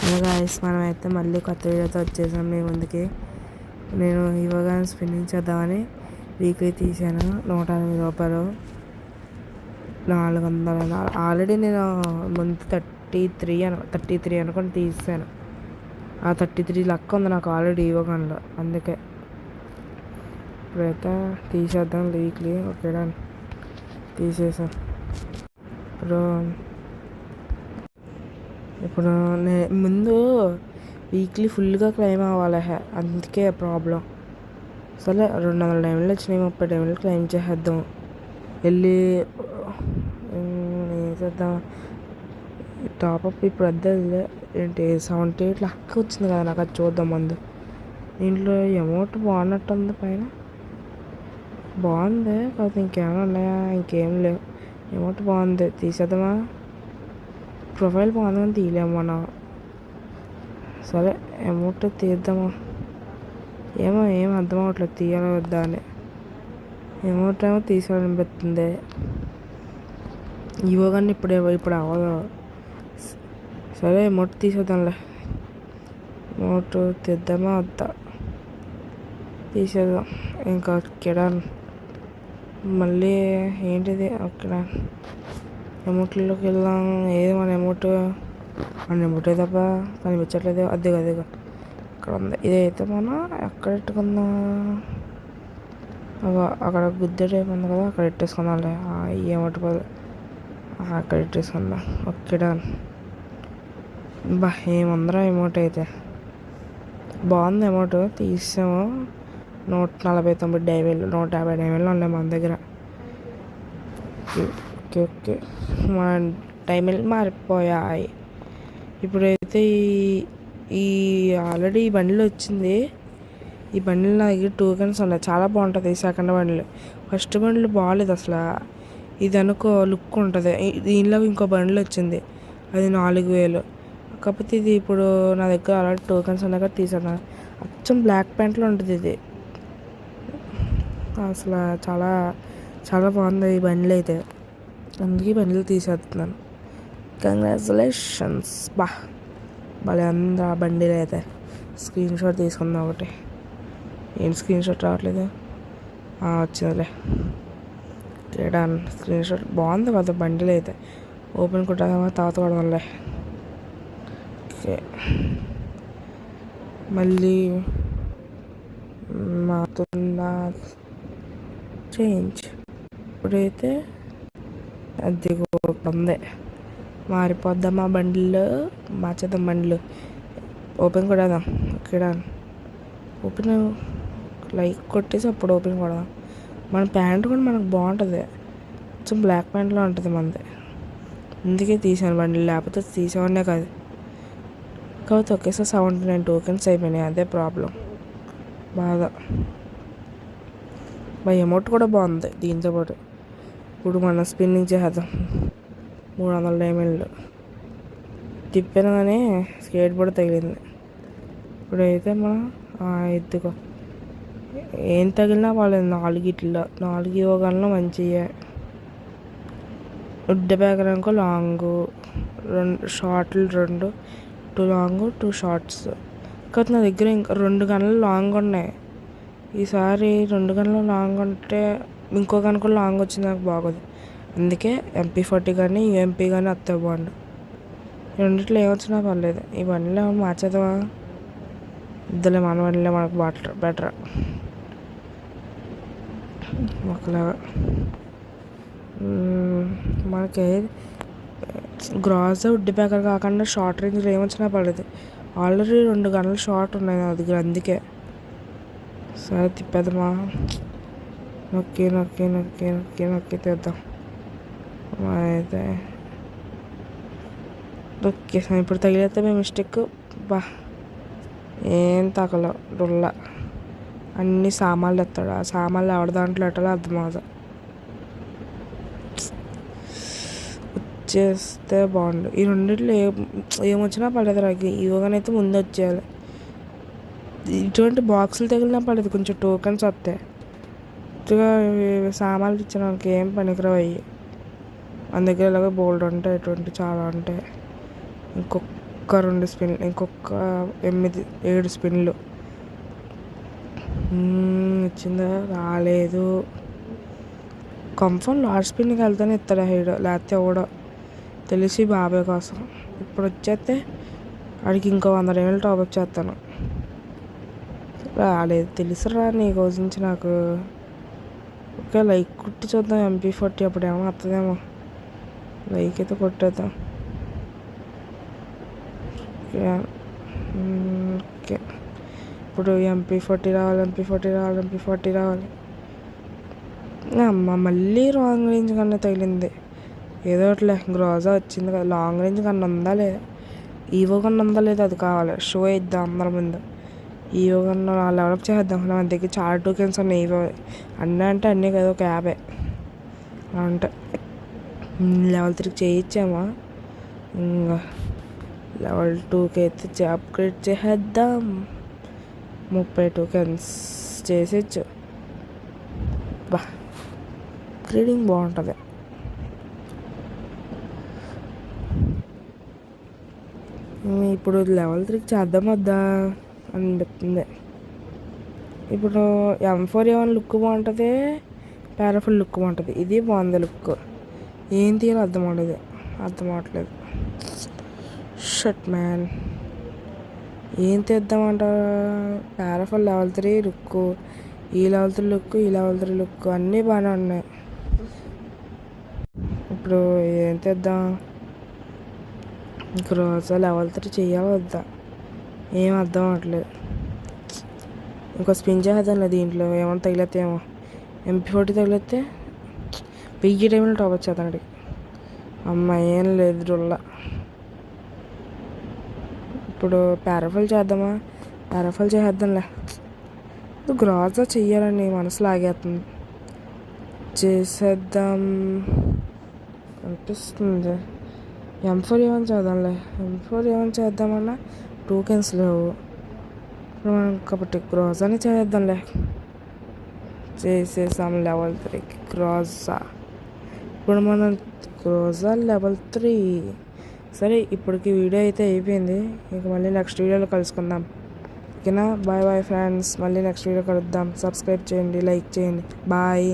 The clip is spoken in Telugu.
హలో గాయ్స్, మనమైతే మళ్ళీ కొత్త వీడియోతో వచ్చేసాం మీ ముందుకి. నేను ఇవ్వగా స్పిన్నింగ్ చేద్దామని వీక్లీ తీసాను. 180 రూపాయలు, 400. ఆల్రెడీ నేను ముందు 33 అనుకుని తీసాను. ఆ 33 లక్ ఉంది నాకు ఆల్రెడీ ఇవ్వగాలో, అందుకే ఇప్పుడైతే తీసేద్దాం వీక్లీ. ఓకేనా, తీసేసాం. ఇప్పుడు ముందు వీక్లీ ఫుల్గా క్లెయిమ్ అవ్వాలి, అందుకే ప్రాబ్లం. సరే 200 డైమండ్లు వచ్చినాయి, 30 డైమండ్లు క్లెయిమ్ చేసేద్దాం. వెళ్ళి చేద్దాం టాపప్. ఇప్పుడు వద్ద ఏంటి 78 లక్ వచ్చింది కదా నాకు, అది చూద్దాం ముందు. దీంట్లో అమౌంట్ బాగున్నట్టుంది, పైన బాగుంది. కాకపోతే ఇంకేమైనా ఉన్నాయా? ఇంకేం లేవు. అమౌంట్ బాగుంది, తీసేద్దామా? ప్రొఫైల్ బాగుంది కానీ తీయలేము మనం. సరే అమౌంట్ తీద్దామా? ఏం అర్థం అవ్వట్లేదు, తీయాలి వద్దా అని. అమౌంట్ ఏమో తీసుకోవాలనిపిస్తుంది. ఇవో కానీ ఇప్పుడు అవ్వదు. సరే అమౌంట్ తీసేద్దాంలే. అమౌంట్ తీద్దామా వద్దా? తీసేద్దాం. ఇంకా ఇక్కడ మళ్ళీ ఏంటిది అక్కడ అమౌంట్లోకి వెళ్దాం. ఏది మన అమౌంట్ తప్ప కనిపించట్లేదు. అదిగో అక్కడ ఉంది. ఇదైతే మనం ఎక్కడ పెట్టుకుందాం? అక్కడ గుద్ద టైప్ ఉంది కదా, అక్కడ పెట్టేసుకుందాంలే. ఈ అమౌంట్ అక్కడ పెట్టేసుకుందాం. Okay done. ఏముందరా అమౌంట్ అయితే బాగుంది. అమౌంట్ తీసాము. 149 డైమండ్లు, 150 డైమండ్లు ఉన్నాయి మన దగ్గర. ఓకే మన డైమండ్లు మారిపోయాయి. ఇప్పుడైతే ఈ ఆల్రెడీ ఈ బండిలో వచ్చింది. ఈ బండిలో నా దగ్గర టోకెన్స్ ఉన్నాయి, చాలా బాగుంటుంది. ఈ సెకండ్ బండిలు, ఫస్ట్ బండిలు బాగాలేదు అసలు. ఇది అనుకో లుక్ ఉంటుంది. దీనిలో ఇంకో బండిలో వచ్చింది, అది 4000. కాకపోతే ఇది ఇప్పుడు నా దగ్గర ఆల్రెడీ టోకెన్స్ ఉన్నాయి కదా, తీసేద్దాం. అచ్చం బ్లాక్ ప్యాంట్లో ఉంటుంది ఇది. అసలు చాలా చాలా బాగుంది ఈ బండిలు అయితే, అందుకే బండిలు తీసేస్తున్నాను. కంగ్రాచులేషన్స్. భలే ఉంది ఆ బండిలు అయితే. స్క్రీన్ షాట్ తీసుకుందాం ఒకటి. ఏంటి స్క్రీన్ షాట్ రావట్లేదు? వచ్చిందిలే. స్క్రీన్ షాట్ బాగుంది కదా బండిలు అయితే. ఓపెన్ కొట్టామా తర్వాత కొడదాంలే. ఓకే, మళ్ళీ మారుతుందా చేంజ్? ఇప్పుడైతే అది ఉంది. మారిపోద్దాం ఆ బండిలు, మార్చేద్దాం బండిలు. ఓపెన్ కొడదాం. ఇక్కడ ఓపెన్ లైక్ కొట్టేసి అప్పుడు ఓపెన్ కొడదాం. మన ప్యాంట్ కూడా మనకు బాగుంటుంది, కొంచెం బ్లాక్ ప్యాంట్లో ఉంటుంది మనది. అందుకే తీసాను బండిలు, లేకపోతే తీసేవాడినే కాదు. కాకపోతే ఒకేసారి 79 టోకెన్స్ అయిపోయినాయి, అదే ప్రాబ్లం బాధ. అమౌంట్ కూడా బాగుంది దీంతో పాటు. ఇప్పుడు మనం స్పిన్నింగ్ చేద్దాం. 300 డైమండ్లు తిప్పాను కానీ స్కేట్ బోర్డ్ తగిలింది. ఇప్పుడైతే మనం ఎత్తుకో, ఏం తగిలినా వాళ్ళు 4 ఇవ్వగలను. మంచిగా ఉడ్డ బ్యాగ్ అనుకో, లాంగ్ 2 షార్ట్లు, 2 లాంగ్ 2 షార్ట్స్. కాకపోతే నా దగ్గర ఇంకా 2 గన్లు లాంగ్ ఉన్నాయి. ఈసారి 2 గన్లు లాంగ్ ఉంటే ఇంకో గన్ కూడా లాంగ్ వచ్చింది నాకు బాగోదు. అందుకే MP40 కానీ UMP కానీ వస్తే బాగుండు. రెండిట్లో ఏమొచ్చినా పర్లేదు. ఈ బండిలో మార్చేద్దామా? ఇద్దరు మన బండిలో మనకు బెటర్ ఒకలాగా. మనకి గ్రాస్ ఉడ్డి ప్యాకర్ కాకుండా షార్ట్ రేంజ్లో ఏమొచ్చినా పర్లేదు. ఆల్రెడీ 2 గంటలు షార్ట్ ఉన్నాయి నా దగ్గర, అందుకే. సరే తిప్పేద్దామా? నొక్కి తెద్దాం అయితే. నొక్కేసాం. ఇప్పుడు తగిలేస్తే మేము మిస్టేక్. ఏం తగలవు డొల్ల. అన్ని సామాన్లు ఎత్తాడు. ఆ సామాన్లు ఎవరి దాంట్లో ఎట్టాలో అర్థమవుతుంది. వచ్చేస్తే బాగుండు. ఈ రెండిట్లో ఏమొచ్చినా పడదు నాకు. ఇవ్వగానైతే ముందు వచ్చేయాలి. ఇటువంటి బాక్సులు తగిలినా పడదు, కొంచెం టోకెన్స్ వస్తాయి. సామాన్లు ఇచ్చిన వాళ్ళకి ఏం పనికిరావు అయ్యి. మన దగ్గర ఇలాగ బోల్డ్ ఉంటాయి, ఇటువంటి చాలా ఉంటాయి. ఇంకొక 2 స్పిన్లు, ఇంకొక 7 స్పిన్లు. వచ్చిందా? రాలేదు. కన్ఫర్మ్ లాస్ట్ స్పిన్కి వెళ్తానే ఇస్తాడు హైడ్, లేకపోతే ఎవడో తెలిసి బాబాయ్ కోసం. ఇప్పుడు వచ్చేస్తే వాడికి ఇంకో 100 డైమండ్లు టాప్అప్ చేస్తాను. రాలేదు. తెలుసురా నీ గురించి నాకు. ఓకే, లైక్ కొట్టి చూద్దాం. MP40 అప్పుడు ఏమో వస్తుందేమో. లైక్ అయితే కొట్టేద్దాం. ఓకే, ఇప్పుడు MP40 రావాలి, MP40 రావాలి, MP40 రావాలి. అమ్మ మళ్ళీ లాంగ్ రేంజ్ కన్నా తగిలింది. ఏదో ఒకటిలే, గ్రోజా వచ్చింది కదా. లాంగ్ రేంజ్ కన్నా ఉందా లేదా, ఈవో కన్నా ఉందా లేదా అది కావాలి. షో ఇద్దాం అందరి ముందు. ఈవో కన్నా డెవలప్ చేద్దాం. మన దగ్గర చాలా టోకెన్స్ ఉన్నాయి. ఈవో అన్నీ అంటే అన్నీ కదా, ఒక 50 అంటే లెవెల్ 3 చేయించామా. ఇంకా లెవెల్ 2కి అయితే అప్గ్రేడ్ చేసేద్దాం. 30 టోకెన్స్ చేసేచ్చు. బా ట్రేడింగ్ బాగుంటుంది. ఇప్పుడు లెవెల్ 3కి చేద్దాం వద్దా అనిపిస్తుంది. ఇప్పుడు M4A1 లుక్ బాగుంటుంది, పారాఫుల్ లుక్ బాగుంటుంది. ఇది బాగుంది లుక్. ఏం తీయాలో అర్థం అవ్వట్లేదు. షట్ మ్యాన్, ఏం తీద్దామంటారా? పారాఫుల్ లెవెల్ 3 లుక్, ఈ లెవెల్ 3 లుక్, ఈ లెవెల్ 3 లుక్ అన్నీ బాగానే ఉన్నాయి. ఇప్పుడు ఏం తెద్దాం? గ్రోజా లెవెల్ 3 చెయ్యాలి వద్దా? ఏం అర్థం అవ్వట్లేదు. ఇంకో స్పిన్ చేద్దాంలే. దీంట్లో ఏమైనా తగిలితే ఏమో. MP40 తగిలితే 1000 టైంలో టాప్ వచ్చేదండి. అమ్మ ఏం లేదు రుల్లా. ఇప్పుడు పారాఫుల్ చేద్దామా? పారాఫుల్ చేద్దాంలే. గ్రోజా చెయ్యాలని మనసు లాగేస్తుంది. చేసేద్దాం అనిపిస్తుంది. M4A1 చేద్దాంలే. M4A1 చేద్దామన్నా టోకెన్స్ లేవు కాబట్టి గ్రోజాని చేద్దాంలే. చేసేసాం లెవెల్ 3కి గ్రోజా. ఇప్పుడు మనం గ్రోజా లెవెల్ 3. సరే, ఇప్పటికి వీడియో అయితే అయిపోయింది. ఇంక మళ్ళీ నెక్స్ట్ వీడియోలో కలుసుకుందాం. ఓకేనా? Bye bye friends. మళ్ళీ నెక్స్ట్ వీడియో కలుద్దాం. సబ్స్క్రైబ్ చేయండి, లైక్ చేయండి. బాయ్.